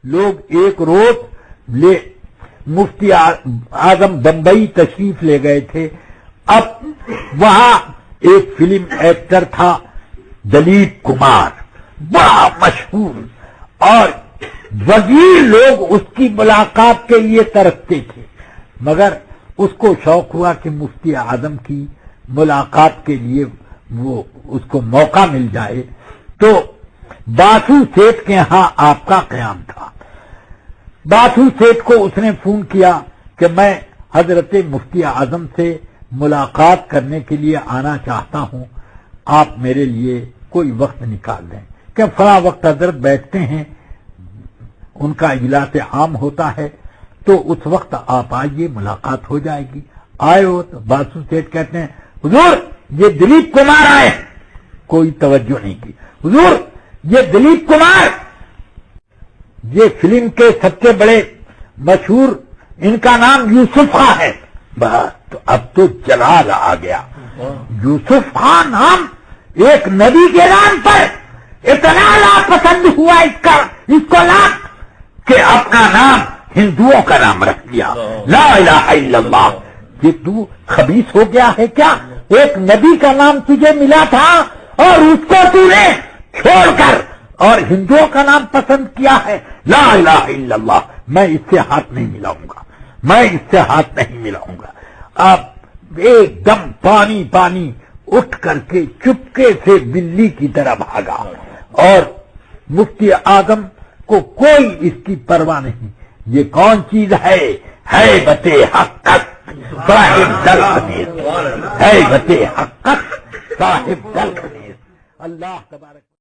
لوگ ایک روز لے مفتی اعظم بمبئی تشریف لے گئے تھے. اب وہاں ایک فلم ایکٹر تھا دلیپ کمار، بڑا مشہور، اور وزیر لوگ اس کی ملاقات کے لیے ترستے تھے، مگر اس کو شوق ہوا کہ مفتی اعظم کی ملاقات کے لیے وہ اس کو موقع مل جائے. تو باسو سیٹھ کے ہاں آپ کا قیام تھا. باسو سیٹھ کو اس نے فون کیا کہ میں حضرت مفتی اعظم سے ملاقات کرنے کے لیے آنا چاہتا ہوں، آپ میرے لیے کوئی وقت نکال دیں کہ فلاں وقت حضرت بیٹھتے ہیں، ان کا اجلاس عام ہوتا ہے، تو اس وقت آپ آئیے، ملاقات ہو جائے گی. آئے ہو تو باسو سیٹھ کہتے ہیں حضور یہ دلیپ کمار آئے. کوئی توجہ نہیں کی. حضور یہ دلیپ کمار، یہ فلم کے سب سے بڑے مشہور، ان کا نام یوسف خان ہے. بس تو اب تو جلال آ گیا. یوسف خان نام ایک نبی کے نام پر اتنا ناپسند ہوا اس کو نام کہ اپنا نام ہندوؤں کا نام رکھ دیا. لا الہ الا اللہ. یہ تو خبیث ہو گیا ہے کیا؟ ایک نبی کا نام تجھے ملا تھا اور اس کو تو نے چھوڑ کر اور ہندوؤں کا نام پسند کیا ہے. لا الہ الا اللہ. میں اس سے ہاتھ نہیں ملاؤں گا، میں اس سے ہاتھ نہیں ملاؤں گا. اب ایک دم پانی پانی اٹھ کر کے چپکے سے بلی کی طرح بھاگا، اور مفتی اعظم کو کوئی اس کی پرواہ نہیں. یہ کون چیز ہے؟ ہیبت حقت صاحب دلخنیز، ہیبت حقت صاحب دلخنیز. اللہ تبارک